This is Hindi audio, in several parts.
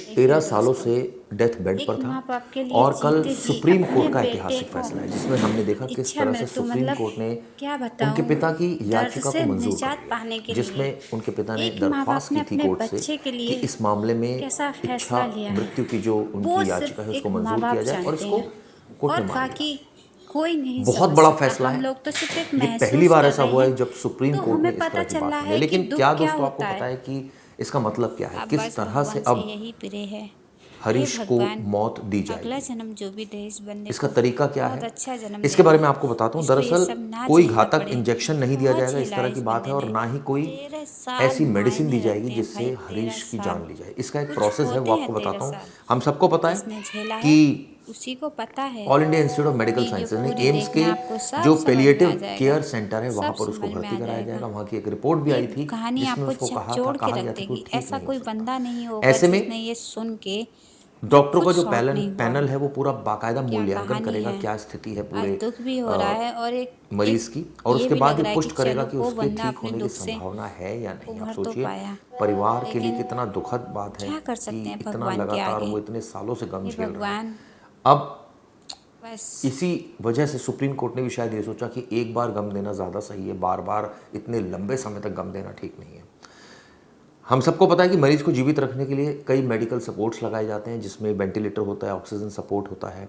13 देखिए सालों दोस्तों, से डेथ बेड एक पर था माँ-बाप के लिए और कल जीते जी सुप्रीम अपने कोर्ट का बेटे ऐतिहासिक को फैसला है जिसमें हमने देखा किस इच्छा तरह से मृत्यु सुप्रीम मतलब कोर्ट ने क्या उनके बताऊँ, पिता की दर्द याचिका को से मंजूर कर निजात लिया, पाने के लिए जिसमें उनके पिता ने एक माँ-बाप दरख्वास्त ने की थी अपने कोर्ट से बच्चे के कि लिए इस मामले में कैसा इच्छा फैसला लिया है, मृत्यु की जो वो उनकी याचिका है सिर्फ़ उसको एक मंजूर माँ-बाप किया जाए और जानते इसको हैं कोर्ट ने और मान लिया। बाकी कोई नहीं बहुत समझ बड़ा सकता। फैसला हम है। लोग तो सिर्फ़ एक ये पहली महसूस बार कर ऐसा रहे हुआ है हैं, जब सुप्रीम तो कोर्ट ने हमें इस पता तरह की चल बात रहा मान ली, है कि लेकिन दुःख क्या क्या दोस्तों आपको होता पता है। है कि इसका मतलब क्या है, अब किस बस तरह से भगवान से अब यही प्रे है, हे हरीश को भगवान मौत दी अगला जाएगी। जन्म जो भी दे इस बंदे इसका को तरीका क्या बहुत है, अच्छा जन्म इसके बारे देना, में आपको बताता हूँ। जिसको ये दरअसल सब ना कोई झेलना घातक पड़े। इंजेक्शन नहीं दिया बहुत जाएगा, इस झेला तरह है की इस बात है, बंदे और ने। ना ही कोई 13 साल ऐसी मेडिसिन दी मायने जाएगी रखते हैं जिससे भाई, 13 हरीश की साल। जान ली जाए। इसका एक कुछ प्रोसेस है, होते वो हैं आपको 13 बताता हूँ। साल। हम सबको पता है जिसने झेला कि है, उसी को पता है ऑल इंडिया इंस्टीट्यूट ऑफ कि मेडिकल ये साइंसेज यानी पूरी एम्स के देखना आपको सब जो समझ में आ पेलिएटिव जाएगा, केयर सेंटर है वहाँ सब पर उसको समझ में भर्ती आ कराया जाएगा। जाएगा। वहाँ की एक रिपोर्ट भी ये आई थी कहानी जिसमें आपको उसको झकझोर के कहा रख गया था कि वो देगी। ठीक ऐसा नहीं हो कोई सकता। बंदा नहीं होगा ऐसे में जिसने ये सुन के वो डॉक्टरों खुद का जो शॉक नहीं हुआ पैनल हो। है वो पूरा बाकायदा क्या मूल्यांकन कहानी करेगा, है। क्या स्थिति है आज पूरे दुःख भी हो रहा है और एक मरीज एक की, और ये उसके भी बाद लग ये रहा है कि पुष्ट करेगा चलो कि वो उसके बंदा ठीक अपने होने की दुःख से संभावना है या नहीं। आप उभर तो सोचिए पाया। परिवार के लिए लेकिन कितना दुखद बात है क्या कर कि सकते हैं इतना भगवान के लगातार आगे। वो इतने सालों से गम हे झेल रहे हैं। भगवान अब बस इसी वजह से सुप्रीम कोर्ट ने भी शायद ये सोचा कि एक बार गम देना ज़्यादा सही है, बार बार इतने लंबे समय तक गम देना ठीक नहीं है। हम सबको पता है कि मरीज को जीवित रखने के लिए कई मेडिकल सपोर्ट्स लगाए जाते हैं, जिसमें वेंटिलेटर होता है, ऑक्सीजन सपोर्ट होता है,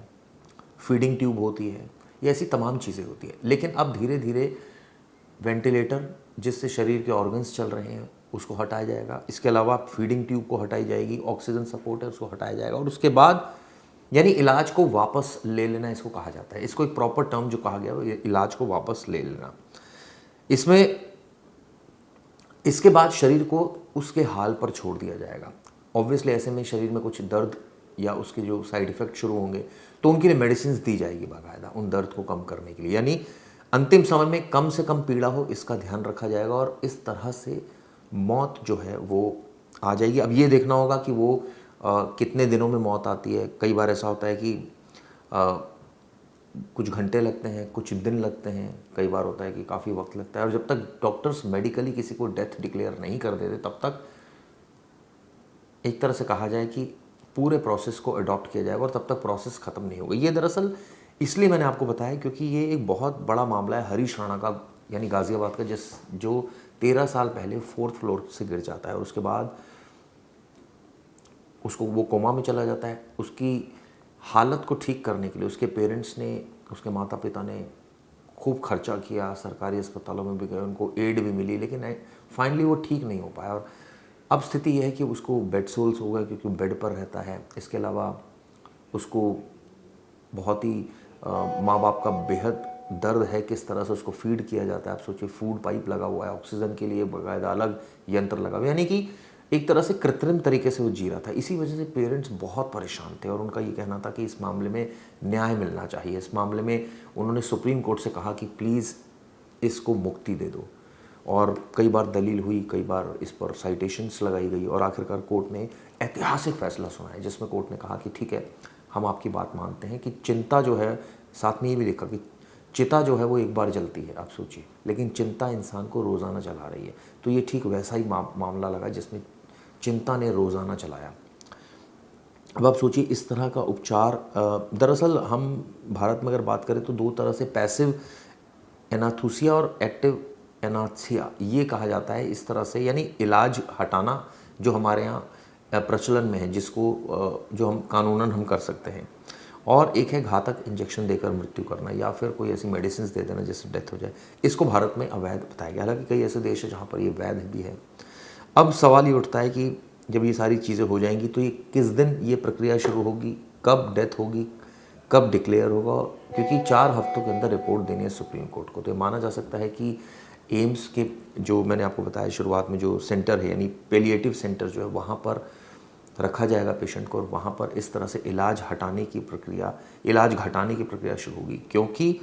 फीडिंग ट्यूब होती है, ये ऐसी तमाम चीज़ें होती है। लेकिन अब धीरे धीरे वेंटिलेटर जिससे शरीर के ऑर्गन्स चल रहे हैं उसको हटाया जाएगा। इसके अलावा फीडिंग ट्यूब को हटाई जाएगी, ऑक्सीजन सपोर्ट है उसको हटाया जाएगा, और उसके बाद यानी इलाज को वापस ले लेना इसको कहा जाता है। इसको एक प्रॉपर टर्म जो कहा गया वो इलाज को वापस ले लेना। इसमें इसके बाद शरीर को उसके हाल पर छोड़ दिया जाएगा। ऑब्वियसली ऐसे में शरीर में कुछ दर्द या उसके जो साइड इफ़ेक्ट शुरू होंगे तो उनके लिए मेडिसिन दी जाएगी बाकायदा उन दर्द को कम करने के लिए, यानी अंतिम समय में कम से कम पीड़ा हो इसका ध्यान रखा जाएगा, और इस तरह से मौत जो है वो आ जाएगी। अब ये देखना होगा कि वो कितने दिनों में मौत आती है। कई बार ऐसा होता है कि कुछ घंटे लगते हैं, कुछ दिन लगते हैं, कई बार होता है कि काफ़ी वक्त लगता है, और जब तक डॉक्टर्स मेडिकली किसी को डेथ डिक्लेयर नहीं कर देते तब तक एक तरह से कहा जाए कि पूरे प्रोसेस को अडॉप्ट किया जाएगा और तब तक प्रोसेस ख़त्म नहीं होगा। ये दरअसल इसलिए मैंने आपको बताया क्योंकि ये एक बहुत बड़ा मामला है हरीश राणा का, यानी गाज़ियाबाद का, जो 13 साल पहले 4th फ्लोर से गिर जाता है और उसके बाद उसको वो कोमा में चला जाता है। उसकी हालत को ठीक करने के लिए उसके पेरेंट्स ने, उसके माता पिता ने खूब खर्चा किया, सरकारी अस्पतालों में भी गए, उनको एड भी मिली, लेकिन फाइनली वो ठीक नहीं हो पाया। और अब स्थिति यह है कि उसको बेड सोल्स हो गए क्योंकि वो बेड पर रहता है। इसके अलावा उसको बहुत ही माँ बाप का बेहद दर्द है, किस तरह से उसको फीड किया जाता है। आप सोचिए फूड पाइप लगा हुआ है, ऑक्सीजन के लिए बाकायदा अलग यंत्र लगा हुआ है, यानी कि एक तरह से कृत्रिम तरीके से वो जी रहा था। इसी वजह से पेरेंट्स बहुत परेशान थे और उनका ये कहना था कि इस मामले में न्याय मिलना चाहिए। इस मामले में उन्होंने सुप्रीम कोर्ट से कहा कि प्लीज़ इसको मुक्ति दे दो, और कई बार दलील हुई, कई बार इस पर साइटेशंस लगाई गई, और आखिरकार कोर्ट ने ऐतिहासिक फैसला सुनाया जिसमें कोर्ट ने कहा कि ठीक है, हम आपकी बात मानते हैं कि चिंता जो है, साथ में ये भी लिखा कि चिता जो है वो एक बार जलती है, आप सोचिए, लेकिन चिंता इंसान को रोज़ाना जला रही है। तो ये ठीक वैसा ही मामला लगा जिसमें चिंता ने रोज़ाना चलाया। अब आप सोचिए इस तरह का उपचार, दरअसल हम भारत में अगर बात करें तो दो तरह से पैसिव एनास्थीसिया और एक्टिव एनास्थीसिया ये कहा जाता है इस तरह से, यानी इलाज हटाना जो हमारे यहाँ प्रचलन में है, जिसको जो हम कानूनन हम कर सकते हैं, और एक है घातक इंजेक्शन देकर मृत्यु करना या फिर कोई ऐसी मेडिसिन दे देना जिससे डेथ हो जाए। इसको भारत में अवैध बताया गया, हालांकि कई ऐसे देश हैं जहाँ पर ये वैध भी है। अब सवाल ये उठता है कि जब ये सारी चीज़ें हो जाएंगी तो ये किस दिन ये प्रक्रिया शुरू होगी, कब डेथ होगी, कब डिक्लेयर होगा, क्योंकि 4 हफ्तों के अंदर रिपोर्ट देनी है सुप्रीम कोर्ट को। तो ये माना जा सकता है कि एम्स के जो मैंने आपको बताया शुरुआत में जो सेंटर है, यानी पेलिएटिव सेंटर जो है, वहाँ पर रखा जाएगा पेशेंट को, और वहाँ पर इस तरह से इलाज घटाने की प्रक्रिया शुरू होगी। क्योंकि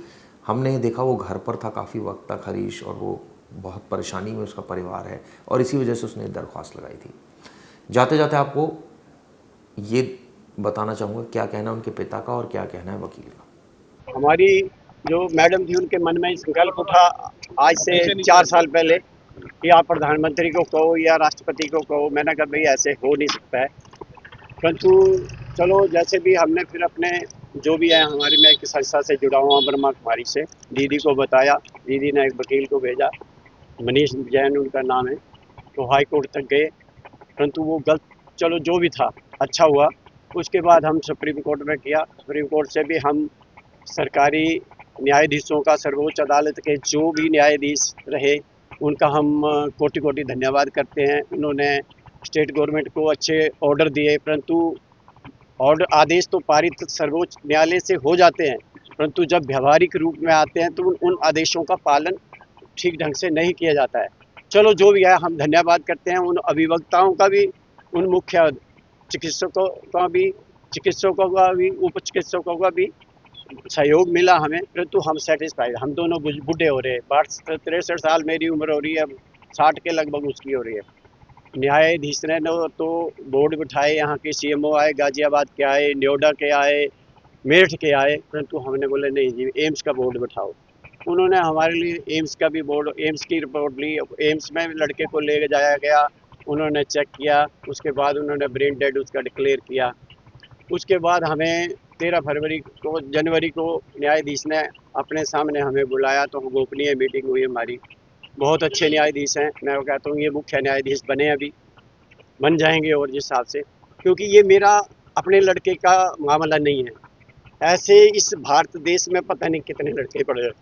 हमने देखा वो घर पर था काफ़ी वक्त तक हरीश, और वो बहुत परेशानी में उसका परिवार है, और इसी वजह से उसने दरख्वास्त लगाई थी। जाते जाते आपको ये बताना चाहूँगा क्या कहना है उनके पिता का और क्या कहना है वकील का। हमारी जो मैडम थी उनके मन में संकल्प उठा आज से 4 साल पहले कि आप प्रधानमंत्री को कहो या राष्ट्रपति को कहो। मैंने कहा भाई ऐसे हो नहीं सकता है, परंतु चलो जैसे भी हमने फिर अपने जो भी है हमारी, मैं एक संस्था से जुड़ा हूँ ब्रह्मा कुमारी से, दीदी को बताया, दीदी ने एक वकील को भेजा, मनीष जैन उनका नाम है, तो हाई कोर्ट तक गए, परंतु वो गलत, चलो जो भी था अच्छा हुआ। उसके बाद हम सुप्रीम कोर्ट में किया, सुप्रीम कोर्ट से भी हम सरकारी न्यायाधीशों का, सर्वोच्च अदालत के जो भी न्यायाधीश रहे उनका हम कोटि कोटि धन्यवाद करते हैं। उन्होंने स्टेट गवर्नमेंट को अच्छे ऑर्डर दिए, परंतु ऑर्डर आदेश तो पारित सर्वोच्च न्यायालय से हो जाते हैं, परंतु जब व्यवहारिक रूप में आते हैं तो उन आदेशों का पालन ठीक ढंग से नहीं किया जाता है। चलो जो भी है, हम धन्यवाद करते हैं उन अभिवक्ताओं का भी, उन मुख्य चिकित्सकों का भी, उप चिकित्सकों का भी सहयोग मिला हमें, परंतु हम सेटिस्फाइड, हम दोनों बूढ़े हो रहे हैं, 63 साल मेरी उम्र हो रही है, 60 के लगभग उसकी हो रही है। न्यायाधीश ने तो बोर्ड बिठाए, यहाँ के सीएमओ आए, गाजियाबाद के आए, नोएडा के आए, मेरठ के आए, परंतु हमने बोले नहीं जी एम्स का बोर्ड बिठाओ। उन्होंने हमारे लिए एम्स का भी बोर्ड, एम्स की रिपोर्ट ली, एम्स में लड़के को ले जाया गया, उन्होंने चेक किया, उसके बाद उन्होंने ब्रेन डेड उसका डिक्लेयर किया। उसके बाद हमें 13 जनवरी को न्यायाधीश ने अपने सामने हमें बुलाया, तो गोपनीय मीटिंग हुई हमारी। बहुत अच्छे न्यायाधीश हैं, मैं कहता हूँ ये मुख्य न्यायाधीश बने, अभी बन जाएंगे और जिस हिसाब से, क्योंकि ये मेरा अपने लड़के का मामला नहीं है, ऐसे इस भारत देश में पता नहीं कितने लड़के पड़े हैं।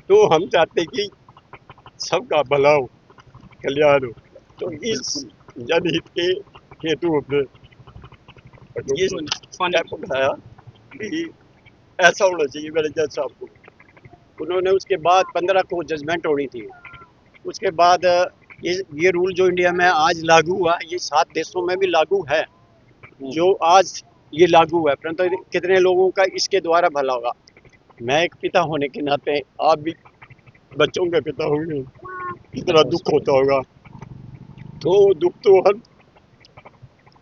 तो हम चाहते कि सबका भला हो, कल्याण हो, तो इस जनहित के हेतु अपने ये स्टेप उठाया कि ऐसा होना चाहिए मेरे जज साहब को। उन्होंने उसके बाद 15 को जजमेंट होनी थी। उसके बाद ये रूल जो इंडिया में आज लागू हुआ, ये 7 देशों में भी लागू है, जो आज ये लागू हुआ है, परंतु कितने लोगों का इसके द्वारा भला होगा। मैं एक पिता होने के नाते, आप भी बच्चों के पिता होंगे, कितना दुख होता होगा। तो दुख तो हर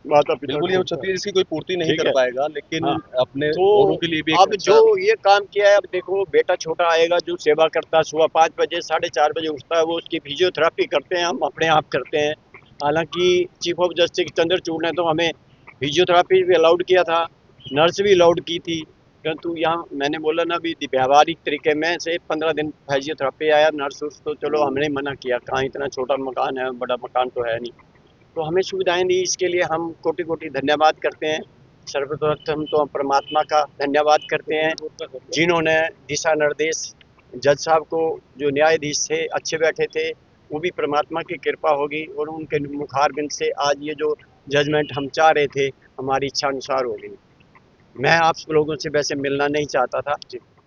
माता पिता, बिल्कुल ये छत्तीस इसकी कोई पूर्ति नहीं कर पाएगा, लेकिन हाँ, अपने तो औरों के लिए भी अब जो ये काम किया है, अब देखो बेटा छोटा आएगा जो सेवा करता है, सुबह 5 बजे 4:30 बजे उठता है, वो उसकी फिजियोथेरेपी करते हैं, हम अपने आप करते हैं। हालांकि चीफ ऑफ जस्टिस चंद्रचूड़ ने तो हमें फिजियोथेरेपी भी अलाउड किया था, नर्स भी अलाउड की थी, परंतु यहाँ मैंने बोला ना भी व्यावहारिक तरीके में से 15 दिन फिजियोथेरेपी आया, नर्स तो चलो हमने मना किया, कहाँ इतना छोटा मकान है, बड़ा मकान तो है नहीं, तो हमें सुविधाएं दी, इसके लिए हम कोटि कोटि धन्यवाद करते हैं। सर्वप्रथम तो हम परमात्मा का धन्यवाद करते हैं, जिन्होंने दिशा निर्देश जज साहब को, जो न्यायाधीश थे अच्छे बैठे थे, वो भी परमात्मा की कृपा होगी, और उनके मुखारबिंद से आज ये जो जजमेंट हम चाह रहे थे हमारी इच्छा अनुसार हो गई। मैं आप लोगों से वैसे मिलना नहीं चाहता था,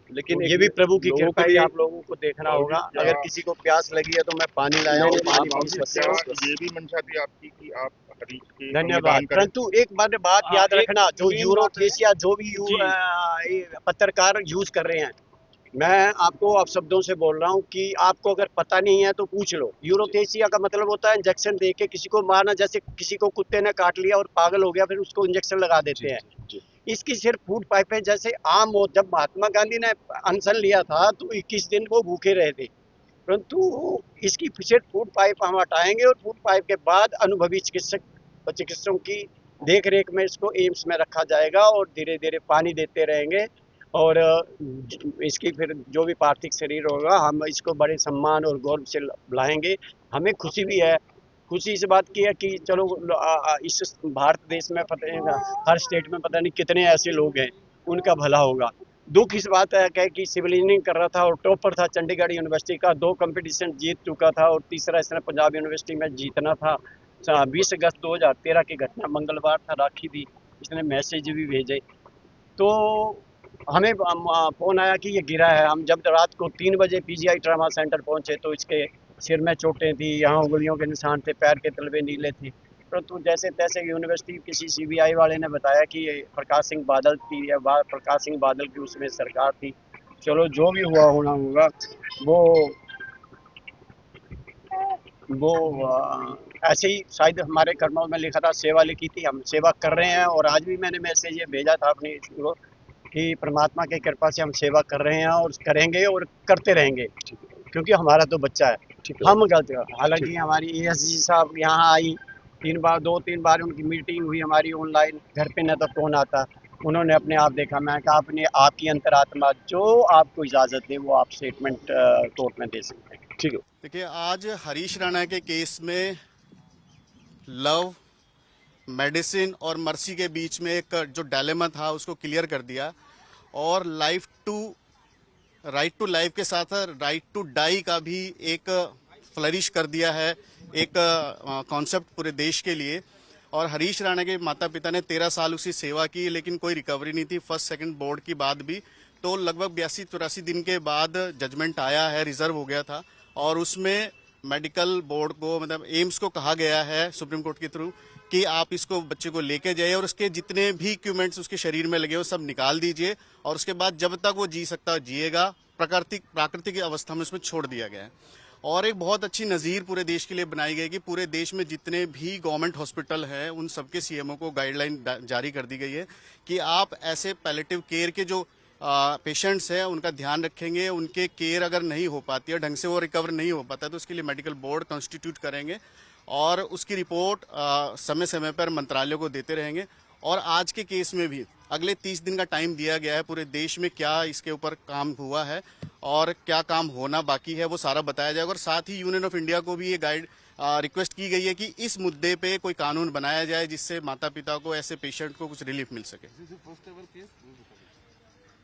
लेकिन ये भी प्रभु की कृपा है, आप लोगों को देखना होगा। अगर किसी को प्यास लगी है तो मैं पानी लाया हूँ, पानी पी सकते हो। ये भी मंशा थी आपकी कि आप हरीश के धन्यवाद, परंतु एक बात याद रखना, जो यूरोथेसिया जो भी पत्रकार यूज कर रहे हैं, मैं आपको अपशब्दों से बोल रहा हूँ कि आपको अगर पता नहीं है तो पूछ लो। यूरोथेसिया का मतलब होता है इंजेक्शन दे के किसी को मारना, जैसे किसी को कुत्ते ने काट लिया और पागल हो गया, फिर उसको इंजेक्शन लगा देते हैं। इसकी सिर्फ फूड पाइप है, जैसे आम हो, जब महात्मा गांधी ने अनशन लिया था तो 21 दिन वो भूखे रहे थे, परंतु इसकी सिर्फ फूड पाइप हम हटाएंगे, और फूड पाइप के बाद अनुभवी चिकित्सकों की देख रेख में इसको एम्स में रखा जाएगा, और धीरे धीरे पानी देते रहेंगे, और इसकी फिर जो भी पार्थिव शरीर होगा हम इसको बड़े सम्मान और गौरव से बुलाएंगे। हमें खुशी भी है, खुशी इस बात की है कि चलो इस भारत देश में पता नहीं, हर स्टेट में पता नहीं कितने ऐसे लोग हैं, उनका भला होगा। दुख इस बात है कि सिविल इंजीनियरिंग कर रहा था और टॉपर था चंडीगढ़ यूनिवर्सिटी का, 2 कंपटीशन जीत चुका था, और तीसरा इसने पंजाब यूनिवर्सिटी में जीतना था। 20 अगस्त 2013 की घटना, मंगलवार था, राखी थी, इसने मैसेज भी भेजे, तो हमें फ़ोन आया कि ये गिरा है। हम जब रात को 3 बजे पीजीआई ट्रामा सेंटर पहुंचे तो इसके सिर में चोटें थी, यहाँ उंगलियों के निशान थे, पैर के तलवे नीले थे, परंतु जैसे तैसे यूनिवर्सिटी किसी सीबीआई वाले ने बताया कि ये प्रकाश सिंह बादल की उसमें सरकार थी। चलो जो भी हुआ होना होगा, वो ऐसे ही शायद हमारे कर्मों में लिखा था, सेवा लिखी थी, हम सेवा कर रहे हैं। और आज भी मैंने मैसेज ये भेजा था अपनी को कि परमात्मा की कृपा से हम सेवा कर रहे हैं और करेंगे और करते रहेंगे, क्योंकि हमारा तो बच्चा है। ठीक है। हम गलत हैं। हालांकि हमारी एएसजी साहब यहाँ आई 2-3 बार उनकी मीटिंग हुई हमारी ऑनलाइन, घर पे न तो फोन आता, उन्होंने अपने आप देखा। मैं कहा अपने आपकी अंतरात्मा जो आपको इजाज़त दे वो आप स्टेटमेंट कोर्ट में दे सकते हैं। ठीक है। देखिए, आज हरीश राणा के केस में लव, मेडिसिन और मर्सी के बीच में एक जो डायलेमा था उसको क्लियर कर दिया, और राइट टू लाइफ के साथ राइट टू डाई का भी एक फ्लरिश कर दिया है, एक कॉन्सेप्ट पूरे देश के लिए। और हरीश राणा के माता पिता ने 13 साल उसकी सेवा की, लेकिन कोई रिकवरी नहीं थी फर्स्ट सेकंड बोर्ड की बाद भी। तो लगभग 82-84 दिन के बाद जजमेंट आया है, रिजर्व हो गया था, और उसमें मेडिकल बोर्ड को, मतलब एम्स को कहा गया है सुप्रीम कोर्ट के थ्रू कि आप इसको बच्चे को लेके जाइए और उसके जितने भी इक्विपमेंट्स उसके शरीर में लगे वो सब निकाल दीजिए, और उसके बाद जब तक वो जी सकता है जिएगा, प्राकृतिक अवस्था में उसमें छोड़ दिया गया है। और एक बहुत अच्छी नज़ीर पूरे देश के लिए बनाई गई कि पूरे देश में जितने भी गवर्नमेंट हॉस्पिटल हैं उन सबके सीएमओ को गाइडलाइन जारी कर दी गई है कि आप ऐसे पैलेटिव केयर के जो पेशेंट्स हैं उनका ध्यान रखेंगे, उनके केयर अगर नहीं हो पाती है, ढंग से वो रिकवर नहीं हो पाता है, तो उसके लिए मेडिकल बोर्ड कॉन्स्टिट्यूट करेंगे और उसकी रिपोर्ट समय समय पर मंत्रालयों को देते रहेंगे। और आज के केस में भी अगले 30 दिन का टाइम दिया गया है, पूरे देश में क्या इसके ऊपर काम हुआ है और क्या काम होना बाकी है वो सारा बताया जाएगा। और साथ ही यूनियन ऑफ इंडिया को भी ये रिक्वेस्ट की गई है कि इस मुद्दे पे कोई कानून बनाया जाए जिससे माता पिता को, ऐसे पेशेंट को कुछ रिलीफ मिल सके।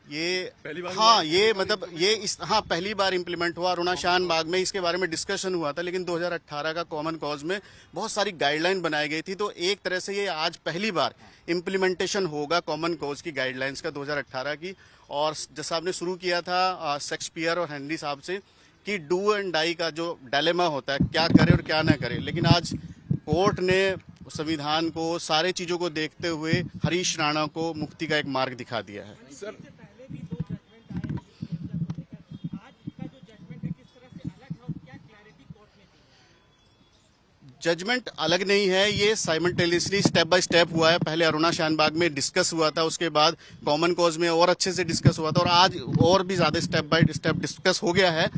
ये पहली बार, हाँ, ये मतलब ये पहली बार इम्प्लीमेंट हुआ अरुणा शान बाग में। इसके बारे में डिस्कशन हुआ था, लेकिन 2018 का कॉमन कॉज में बहुत सारी गाइडलाइन बनाई गई थी, तो एक तरह से ये आज पहली बार इम्प्लीमेंटेशन होगा कॉमन कॉज की गाइडलाइंस का 2018 की। और जैसा आपने शुरू किया था शेक्सपियर और हेनरी साहब से कि डू एंड डाई का जो डायलेमा होता है, क्या करे और क्या ना करे, लेकिन आज कोर्ट ने संविधान को, सारे चीजों को देखते हुए हरीश राणा को मुक्ति का एक मार्ग दिखा दिया है। सर, जजमेंट अलग नहीं है, ये साइमल्टेनियसली स्टेप बाय स्टेप हुआ है। पहले अरुणा शानबाग में डिस्कस हुआ था, उसके बाद कॉमन कॉज में और अच्छे से डिस्कस हुआ था, और आज और भी ज्यादा स्टेप बाय स्टेप डिस्कस हो गया है।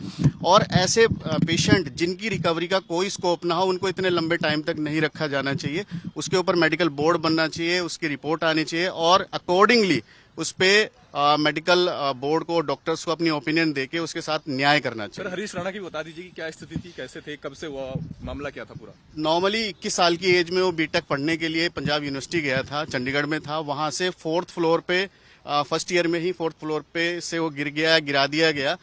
और ऐसे पेशेंट जिनकी रिकवरी का कोई स्कोप ना हो, उनको इतने लंबे टाइम तक नहीं रखा जाना चाहिए। उसके ऊपर मेडिकल बोर्ड बनना चाहिए, उसकी रिपोर्ट आनी चाहिए, और अकॉर्डिंगली उस पे मेडिकल बोर्ड को, डॉक्टर्स को अपनी ओपिनियन देके उसके साथ न्याय करना चाहिए। सर, हरीश राणा की बता दीजिए कि क्या स्थिति थी, कैसे थे, कब से हुआ, मामला क्या था पूरा? नॉर्मली 21 साल की एज में वो बीटेक पढ़ने के लिए पंजाब यूनिवर्सिटी गया था, चंडीगढ़ में था। वहां से 4th फ्लोर पे, फर्स्ट ईयर में ही 4th फ्लोर पे से वो गिरा दिया गया।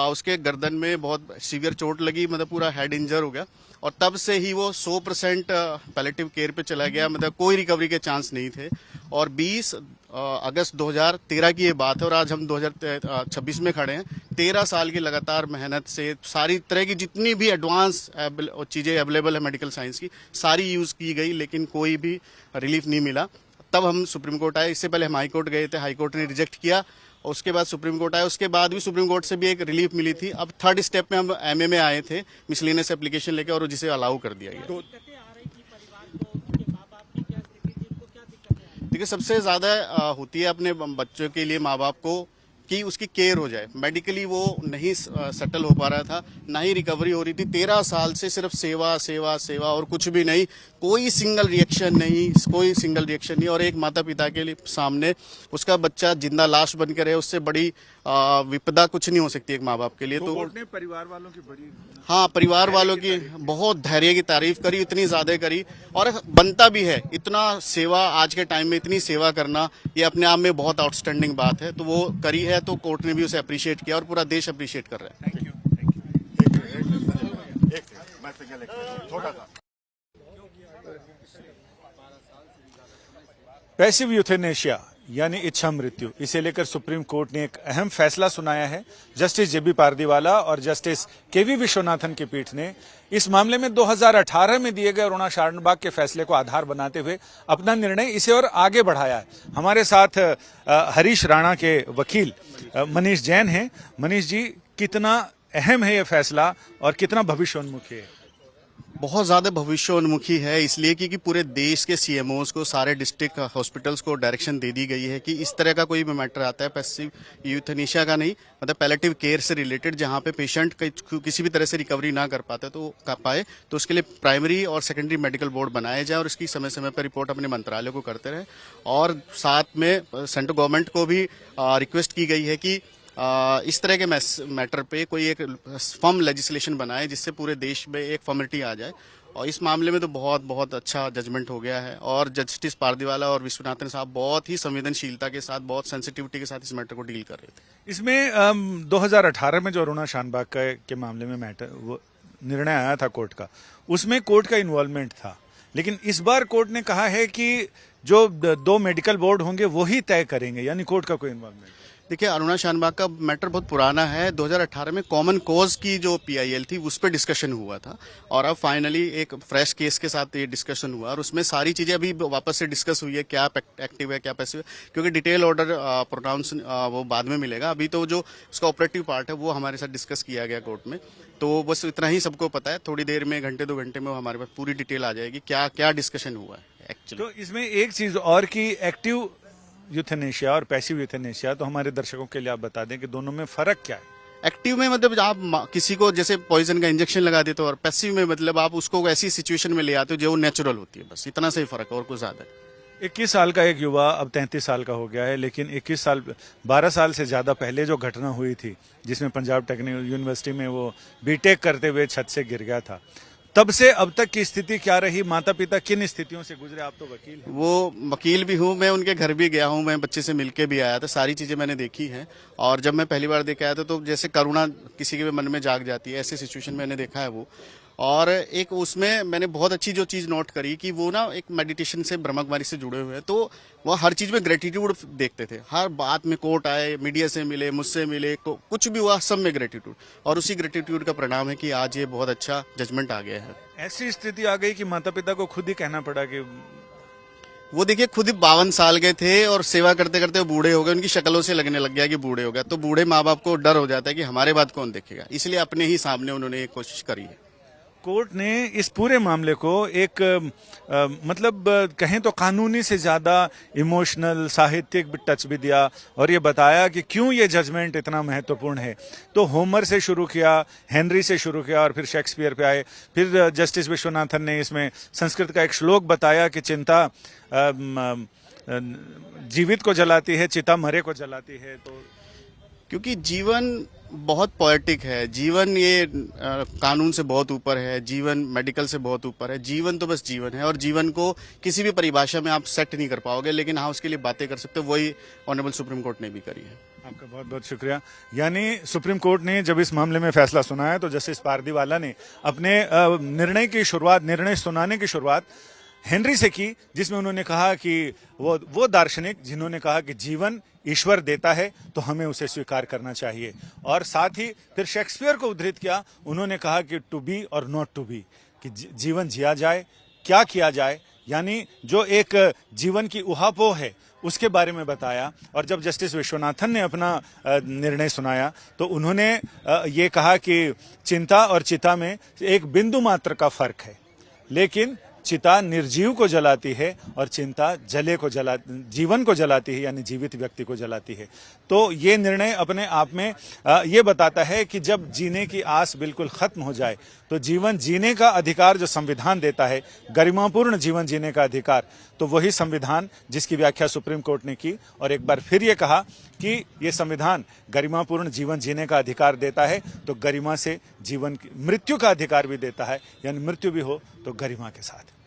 उसके गर्दन में बहुत सीवियर चोट लगी, मतलब पूरा हेड इंजर हो गया, और तब से ही वो 100% पैलेटिव केयर पे चला गया, मतलब कोई रिकवरी के चांस नहीं थे। और 20 अगस्त 2013 की ये बात है, और आज हम 2026 में खड़े हैं। 13 साल की लगातार मेहनत से सारी तरह की जितनी भी एडवांस चीजें अवेलेबल है मेडिकल साइंस की, सारी यूज की गई, लेकिन कोई भी रिलीफ नहीं मिला। तब हम सुप्रीम कोर्ट आए, इससे पहले हम हाई कोर्ट गए थे, हाई कोर्ट ने रिजेक्ट किया, और उसके बाद सुप्रीम कोर्ट आया, उसके बाद भी सुप्रीम कोर्ट से भी एक रिलीफ मिली थी। अब 3rd स्टेप में हम एमए में आए थे मिसलेनियस एप्लीकेशन लेके, और जिसे अलाउ कर दिया गया। देखिए, सबसे ज्यादा होती है अपने बच्चों के लिए माँ बाप को कि उसकी केयर हो जाए। मेडिकली वो नहीं सेटल हो पा रहा था, ना ही रिकवरी हो रही थी। 13 साल से सिर्फ सेवा सेवा सेवा और कुछ भी नहीं, कोई सिंगल रिएक्शन नहीं। और एक माता पिता के लिए सामने उसका बच्चा जिंदा लाश बनकर है, उससे बड़ी विपदा कुछ नहीं हो सकती एक माँ बाप के लिए। तो कोर्ट ने परिवार वालों की बड़ी, हाँ, परिवार वालों की बहुत धैर्य की तारीफ करी, इतनी ज्यादा करी, और बनता भी है। इतना सेवा आज के टाइम में, इतनी सेवा करना, ये अपने आप में बहुत आउटस्टैंडिंग बात है। तो वो करी है, तो कोर्ट ने भी उसे अप्रिशिएट किया, और पूरा देश अप्रिशिएट कर रहा है। पैसिव यूथेनेशिया यानी इच्छा मृत्यु, इसे लेकर सुप्रीम कोर्ट ने एक अहम फैसला सुनाया है। जस्टिस जेबी पारदीवाला और जस्टिस केवी विश्वनाथन की पीठ ने इस मामले में 2018 में दिए गए अरुणा शानबाग के फैसले को आधार बनाते हुए अपना निर्णय इसे और आगे बढ़ाया है। हमारे साथ हरीश राणा के वकील मनीष जैन हैं। मनीष जी, कितना अहम है ये फैसला और कितना भविष्योन्मुखी है? बहुत ज़्यादा भविष्योन्मुखी है, इसलिए क्योंकि पूरे देश के सीएमओज को, सारे डिस्ट्रिक्ट हॉस्पिटल्स को डायरेक्शन दे दी गई है कि इस तरह का कोई भी मैटर आता है पैसिव यूथेनेशिया का नहीं, मतलब पैलेटिव केयर से रिलेटेड, जहां पे पेशेंट किसी भी तरह से रिकवरी ना कर पाते तो उसके लिए प्राइमरी और सेकेंडरी मेडिकल बोर्ड बनाया जाए और इसकी समय समय पर रिपोर्ट अपने मंत्रालय को करते रहे। और साथ में सेंट्रल गवर्नमेंट को भी रिक्वेस्ट की गई है कि इस तरह के मैटर पे कोई एक फर्म लेजिस्लेशन बनाए जिससे पूरे देश में एक फॉर्मेलिटी आ जाए। और इस मामले में तो बहुत बहुत अच्छा जजमेंट हो गया है और जस्टिस पारदीवाला और विश्वनाथन साहब बहुत ही संवेदनशीलता के साथ, बहुत सेंसिटिविटी के साथ इस मैटर को डील कर रहे थे। इसमें 2018 में जो अरुणा शानबाग के मामले में मैटर वो निर्णय आया था कोर्ट का, उसमें कोर्ट का इन्वॉल्वमेंट था, लेकिन इस बार कोर्ट ने कहा है कि जो 2 मेडिकल बोर्ड होंगे वो ही तय करेंगे, यानी कोर्ट का कोई इन्वॉल्वमेंट। देखिए, अरुणा शानबाग का मैटर बहुत पुराना है। 2018 में कॉमन कॉज की जो पीआईएल थी उस पर डिस्कशन हुआ था और अब फाइनली एक फ्रेश केस के साथ ये डिस्कशन हुआ और उसमें सारी चीजें अभी वापस से डिस्कस हुई है, क्या एक्टिव है क्या पैसिव है, क्योंकि डिटेल ऑर्डर प्रोनाउंस वो बाद में मिलेगा। अभी तो जो उसका ऑपरेटिव पार्ट है वो हमारे साथ डिस्कस किया गया कोर्ट में, तो बस इतना ही सबको पता है। थोड़ी देर में, घंटे 2 घंटे में हमारे पास पूरी डिटेल आ जाएगी क्या क्या डिस्कशन हुआ है एक्चुअली। तो इसमें एक चीज और कि एक्टिव यूथेनेशिया और पैसिव यूथेनेशिया, तो हमारे दर्शकों के लिए आप बता दें कि दोनों में फर्क क्या है। एक्टिव में मतलब आप किसी को जैसे पॉइजन का इंजेक्शन लगा देते हो, और पैसिव में मतलब आप उसको ऐसी सिचुएशन में ले आते हो जो नेचुरल होती है, बस इतना से ही फर्क है और कुछ ज्यादा। 21 साल का एक युवा अब 33 साल का हो गया है, लेकिन 12 साल से ज्यादा पहले जो घटना हुई थी जिसमें पंजाब टेक्निकल यूनिवर्सिटी में वो बीटेक करते हुए छत से गिर गया था, तब से अब तक की स्थिति क्या रही? माता पिता किन स्थितियों से गुजरे? आप तो वकील हैं। वो वकील भी हूँ, मैं उनके घर भी गया हूँ, मैं बच्चे से मिलके भी आया था, सारी चीजें मैंने देखी हैं। और जब मैं पहली बार देख आया था तो जैसे करुणा किसी के भी मन में जाग जाती है, ऐसी सिचुएशन मैंने देखा है वो। और एक उसमें मैंने बहुत अच्छी जो चीज नोट करी कि वो ना एक मेडिटेशन से, ब्रह्मकुमारी से जुड़े हुए हैं, तो वह हर चीज में ग्रेटिट्यूड देखते थे। हर बात में कोर्ट आए, मीडिया से मिले, मुझसे मिले, कुछ भी हुआ सब में ग्रेटिट्यूड, और उसी ग्रेटिट्यूड का परिणाम है कि आज ये बहुत अच्छा जजमेंट आ गया है। ऐसी स्थिति आ गई कि माता पिता को खुद ही कहना पड़ा कि वो देखिए खुद ही 52 साल के थे और सेवा करते करते वो बूढ़े हो गए, उनकी शक्लों से लगने लग गया कि बूढ़े हो गया। तो बूढ़े माँ बाप को डर हो जाता है कि हमारे बात कौन देखेगा, इसलिए अपने ही सामने उन्होंने ये कोशिश करी है। कोर्ट ने इस पूरे मामले को एक मतलब कहें तो कानूनी से ज्यादा इमोशनल, साहित्यिक टच भी दिया और ये बताया कि क्यों ये जजमेंट इतना महत्वपूर्ण है। तो होमर से शुरू किया, हेनरी से शुरू किया और फिर शेक्सपियर पे आए। फिर जस्टिस विश्वनाथन ने इसमें संस्कृत का एक श्लोक बताया कि चिंता जीवित को जलाती है, चिता मरे को जलाती है। तो क्योंकि जीवन बहुत पोएटिक है, जीवन ये कानून से बहुत ऊपर है, जीवन मेडिकल से बहुत ऊपर है। जीवन तो बस जीवन है और जीवन को किसी भी परिभाषा में आप सेट नहीं कर पाओगे, लेकिन हाँ उसके लिए बातें कर सकते हो। वही ऑनरेबल सुप्रीम कोर्ट ने भी करी है। आपका बहुत बहुत शुक्रिया। यानी सुप्रीम कोर्ट ने जब इस मामले में फैसला सुनाया तो जस्टिस पारदीवाला ने अपने निर्णय सुनाने की शुरुआत हेनरी से की, जिसमें उन्होंने कहा कि वो दार्शनिक जिन्होंने कहा कि जीवन ईश्वर देता है तो हमें उसे स्वीकार करना चाहिए। और साथ ही फिर शेक्सपियर को उद्धृत किया, उन्होंने कहा कि टू बी और नॉट टू बी, कि जीवन जिया जाए, क्या किया जाए, यानी जो एक जीवन की उहापोह है उसके बारे में बताया। और जब जस्टिस विश्वनाथन ने अपना निर्णय सुनाया तो उन्होंने ये कहा कि चिंता और चिता में एक बिंदु मात्र का फर्क है, लेकिन चिता निर्जीव को जलाती है और चिंता जीवन को जलाती है, यानी जीवित व्यक्ति को जलाती है। तो ये निर्णय अपने आप में ये बताता है कि जब जीने की आस बिल्कुल खत्म हो जाए तो जीवन जीने का अधिकार जो संविधान देता है, गरिमापूर्ण जीवन जीने का अधिकार, तो वही संविधान जिसकी व्याख्या सुप्रीम कोर्ट ने की और एक बार फिर ये कहा कि ये संविधान गरिमापूर्ण जीवन जीने का अधिकार देता है तो गरिमा से मृत्यु का अधिकार भी देता है, यानी मृत्यु भी हो तो गरिमा के साथ।